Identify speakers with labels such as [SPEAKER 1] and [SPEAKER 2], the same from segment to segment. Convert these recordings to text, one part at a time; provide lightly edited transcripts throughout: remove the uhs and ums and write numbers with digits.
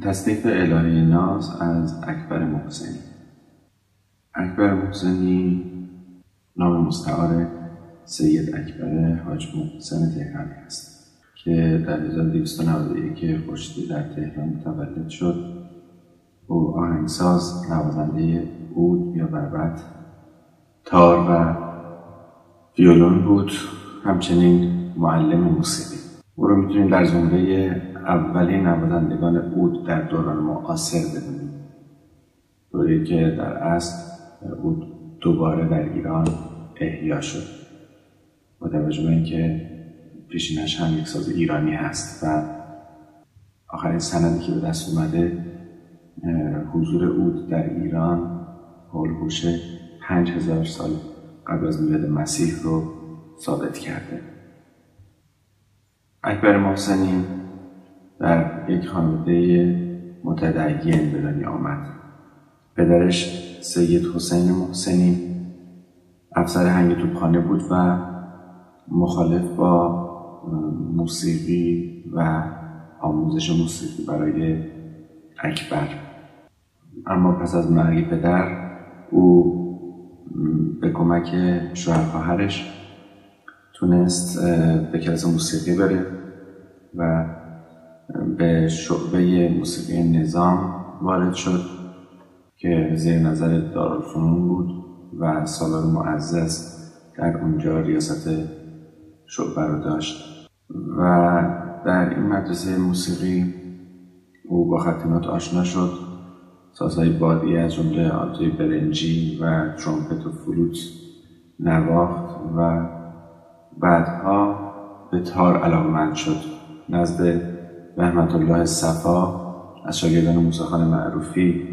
[SPEAKER 1] تصنیف الهه ناز از اکبر محسنی. اکبر محسنی نام مستعار سید اکبر حاج محسن تهرانی است که در 1291 خورشیدی در تهران متولد شد. او آهنگساز، نوازنده عود یا بربط، تار و ویولون بود، همچنین معلم موسیقی. او رو میتونیم در زمره اولین نوازندگان عود در دوران معاصر بدونیم، دوره‌ای که در اصل عود دوباره در ایران احیا شد با توجه به اینکه پیشینش هم یک ساز ایرانی هست و آخرین سندی که به دست اومده حضور عود در ایران هولوش 5000 سال قبل از میلاد مسیح رو ثابت کرده. اکبر محسنی در یک خانواده متدین به دنیا آمد. پدرش سید حسین محسنی افسر هنگ توپخانه بود و مخالف با موسیقی و آموزش موسیقی برای اکبر. اما پس از مرگ پدر او به کمک شوهر خواهرش تونست به کلاس موسیقی بره و به شعبه موسیقی نظام وارد شد که زیر نظر دارالفنون بود و سالار معزز در اونجا ریاست شعبه رو داشت و در این مدرسه موسیقی او با خط نوت آشنا شد. سازهای بادی از جمله آلتوی برنجی و ترومپت و فلوت نواخت و بعدها به تار علاقه‌مند شد. نزد رحمت الله صفا از شاگردان موسیخوان معروفی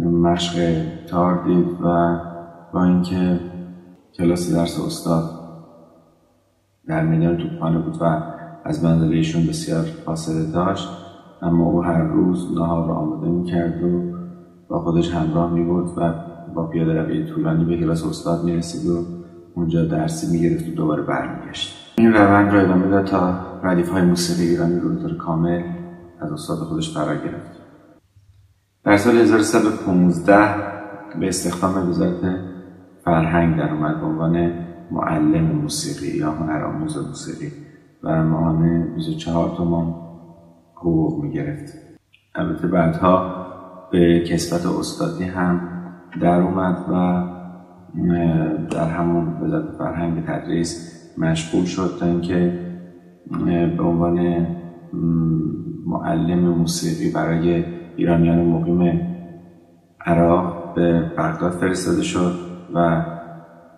[SPEAKER 1] مشق تار دید و با اینکه کلاس درس استاد در میدان توپخانه بود و از منزل ایشون بسیار فاصله داشت، اما او هر روز نهار را آماده می‌کرد و با خودش همراه می‌برد و با پیاده روی طولانی به کلاس استاد می‌رسید و اونجا درسی می‌گرفت و دوباره برمیگشت. این روند را ادامه داد تا ردیف‌های موسیقی ایرانی رو به طور کامل از استاد خودش فرا گرفت. در سال 1315 به استخدام وزارت فرهنگ در اومد به عنوان معلم موسیقی یا هنرآموز موسیقی و ماهانه 24 تومان حقوق می‌گرفت. البته بعدها به کسوت استادی هم در اومد و در همون وزارت فرهنگ به تدریس مشغول شد تا اینکه به عنوان معلم موسیقی برای ایرانیان مقیم عراق به بغداد فرستاده شد و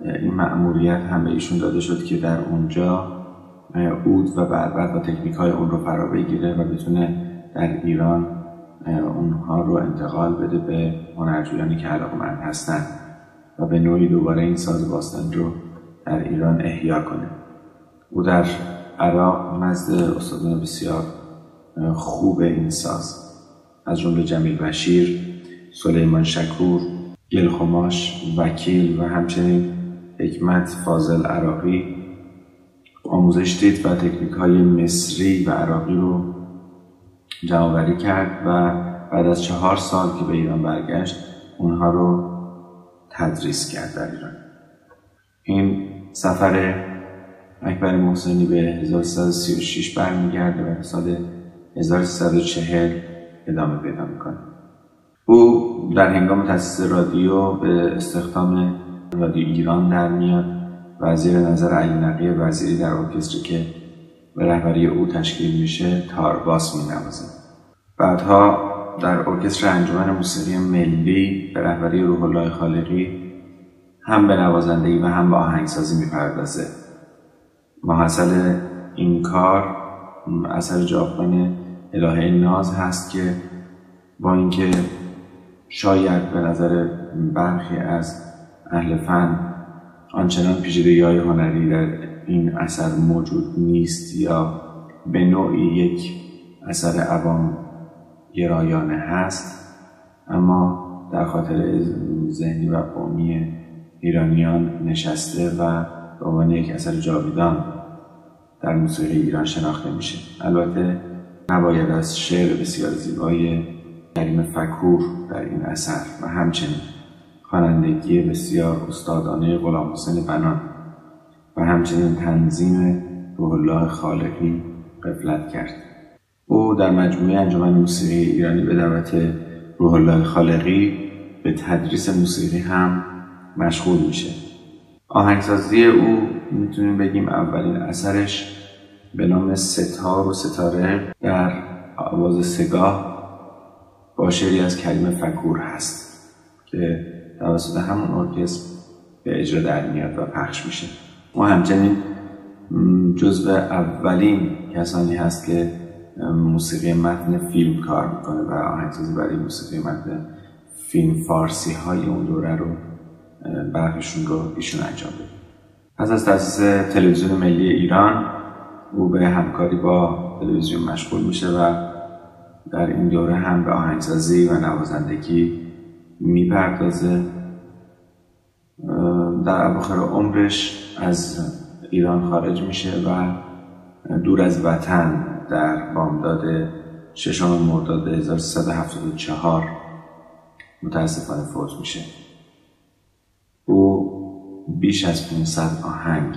[SPEAKER 1] این مأموریت هم به ایشون داده شد که در اونجا عود و بربط و تکنیک‌های اون رو فرا بگیره و بتونه در ایران اونها رو انتقال بده به هنرجویانی که علاقه‌مند هستن و به نوعی دوباره این ساز باستانی رو در ایران احیا کنه. او در عراق نزد استادان بسیار خوب این ساز از جمله جمیل بشیر، سلیمان شکور، گلخماش، وکیل و همچنین حکمت فاضل عراقی آموزش دید و تکنیک‌های مصری و عراقی رو جمع‌آوری کرد و بعد از 4 سال که به ایران برگشت اونها رو تدریس کرد در ایران. این سفر اکبر محسنی به 1336 برمیگرده و سال 1340 ادامه پیدا میکنه. او در هنگام تأسیس رادیو به استخدام رادیو ایران در میاد و زیر نظر علی نقی وزیری در ارکستری که به رهبری او تشکیل میشه تارباس مینوازه. بعدها در ارکستر انجمن موسیقی ملی به رهبری روح الله خالقی هم به نوازندگی و هم به آهنگسازی میپردازه. محصل این کار اثر جاودان الهه ناز هست که با اینکه شاید به نظر برخی از اهل فن آنچنان پیچیدگی‌های هنری در این اثر موجود نیست یا به نوعی یک اثر عوام گرایانه هست، اما در خاطر ذهنی و قومی ایرانیان نشسته و به عنوان یک اثر جاویدان در موسیقی ایران شناخته میشه. البته نباید از شعر بسیار زیبای کریم فکور در این اثر و همچنین خوانندگی بسیار استادانه غلامحسین بنان و همچنین تنظیم روح الله خالقی غفلت کرد. او در مجموعه انجمن موسیقی ایرانی به دعوت روح الله خالقی به تدریس موسیقی هم مشغول میشه. آهنگسازی او میتونیم بگیم اولین اثرش به نام ستار و ستاره در آواز سگاه با شعری از کریم فکور هست که توسط همون ارکستر به اجرا در میاد و پخش میشه. او همچنین جزو اولین کسانی هست که موسیقی متن فیلم کار میکنه و آهنگسازی برای موسیقی متن فیلم فارسی های اون دوره رو برخیشون رو ایشون انجام بده. پس از تأسیس تلویزیون ملی ایران او به همکاری با تلویزیون مشغول میشه و در این دوره هم به آهنگسازی و نوازندگی میپردازه. در اواخر عمرش از ایران خارج میشه و دور از وطن در بامداد 6 مرداد 1374 متاسفانه فوت میشه. او بیش از 500 آهنگ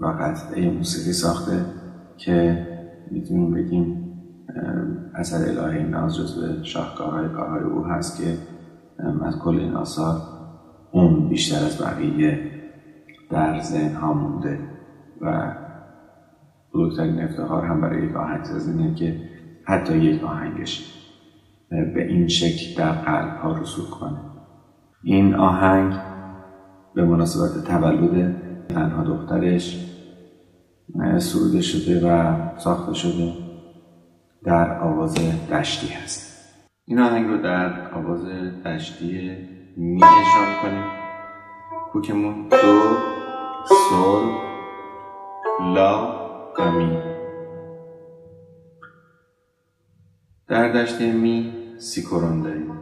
[SPEAKER 1] و قطعه موسیقی ساخته که میتونیم بگیم اثر الهی ناز جزو شاهکارهای کارهای او هست که از کل این آثار اون بیشتر از بقیه در ذهن‌ها مونده و بزرگترین افتخار هم برای یک آهنگساز اینه که حتی یک آهنگش به این شکل در قلب‌ها رسوخ کنه. این آهنگ به مناسبت تولد تنها دخترش سروده شده و ساخته شده در آواز دشتی هست. این آهنگ رو در آواز دشتی می اجرا می‌کنیم. کوکمون دو، سول، لا و می. در دشتی می سی کرون داریم.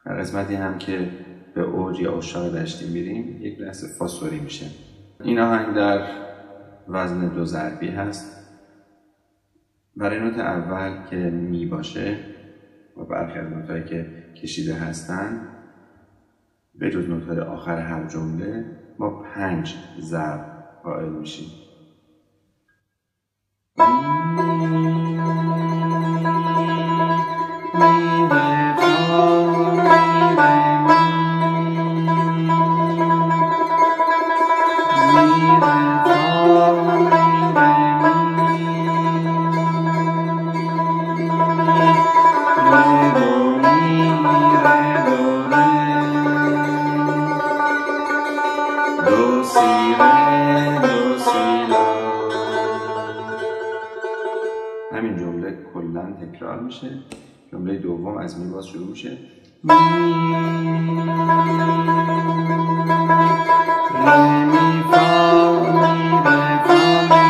[SPEAKER 1] در قسمتی هم که به اوج یا اشاق دشتی میریم یک لحظه فاسوری میشه. این آهنگ در وزن 2 ضربی هست. برای نوت اول که می باشه و برخی از نوت‌هایی که کشیده هستن به جز نوت‌های آخر هر جمله ما 5 ضرب قائل میشیم. همین جمله کلاً تکرار میشه. جمله دوم از می باز شروع میشه. می ره می فا می ره فا می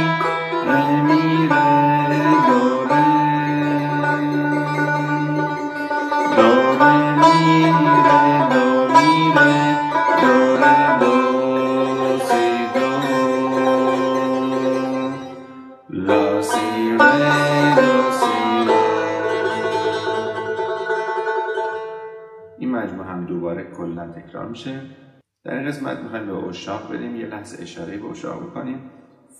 [SPEAKER 1] ره می ره دو ره دو ره می ره دو می ره دو ره دو سی دو لا سی ره دو سی لا. این مجموعه هم دوباره کلا تکرار میشه. در این قسمت میخوایم به اشاق بدیم، یه لحظه اشاره به اشاق بکنیم.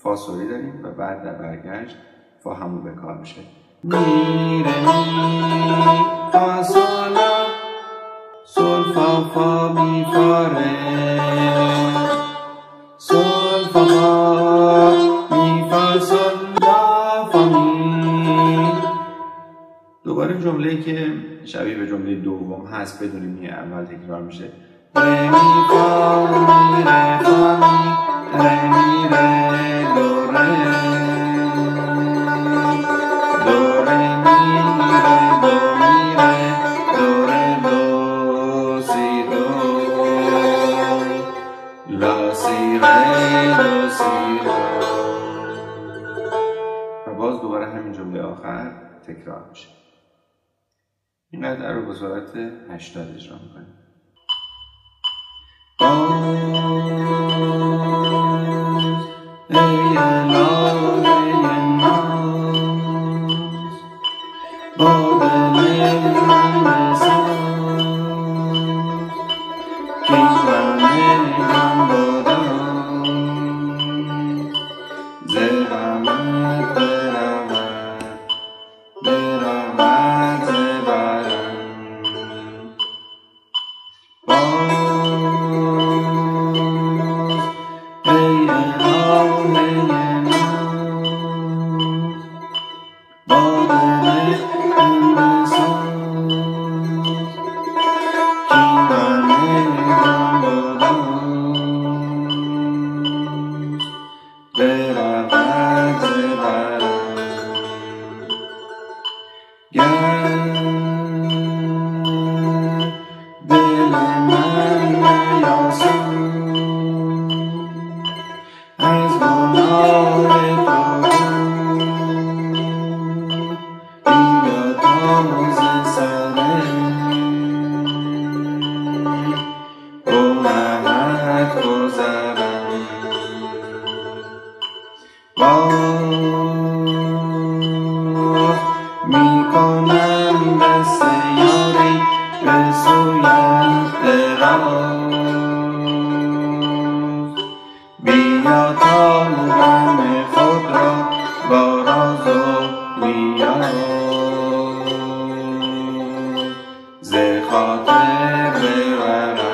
[SPEAKER 1] فا سوری داریم و بعد در برگشت فا همون به کار میشه. می ره می فا سول لا سول فا فا می فا ره سول فا فا می فا سول لا فا می. دوباره جمله‌ای که شبیه به جمله دوم هست بدون می اول تکرار میشه. ره می فا می ره فا می ره می ره دو ره دو ره می ره دو می ره دو ره دو سی دو لا سی ره دو سی لا. و باز دوباره همین جمله آخر تکرار میشه. این قطعه رو به صورت 80 اجرا میکنیم. باز ای لا ای همگان بودم ز غمت برود ز برم میکنم دست یاری به سویت دراز بیا تا غم خود را با راز و نیاز ز خاطر ببرم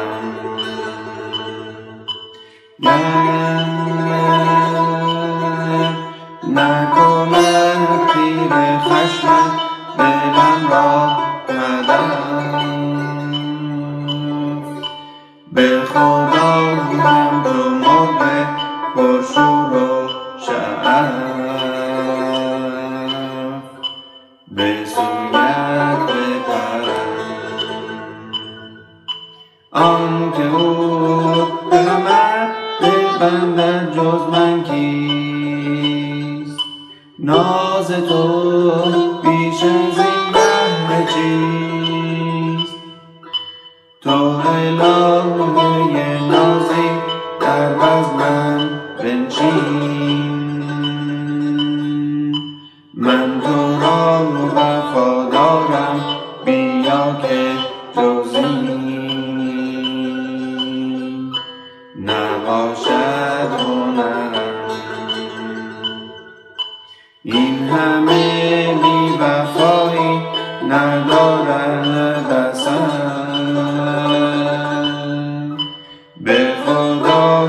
[SPEAKER 1] نکند تیر خشمت دلم را هدف به خدا من تو مرغ پرشور و شعف به سویت بپرم آنکه او غمت ببندد جز من کیست ناز تو بیش از این بهر چیست تو الهه نازی در بزمم بنشین من تو را وفادارم بیا که جز این نباشد هنرم این همه بی وفایی ندارد اثر به خدا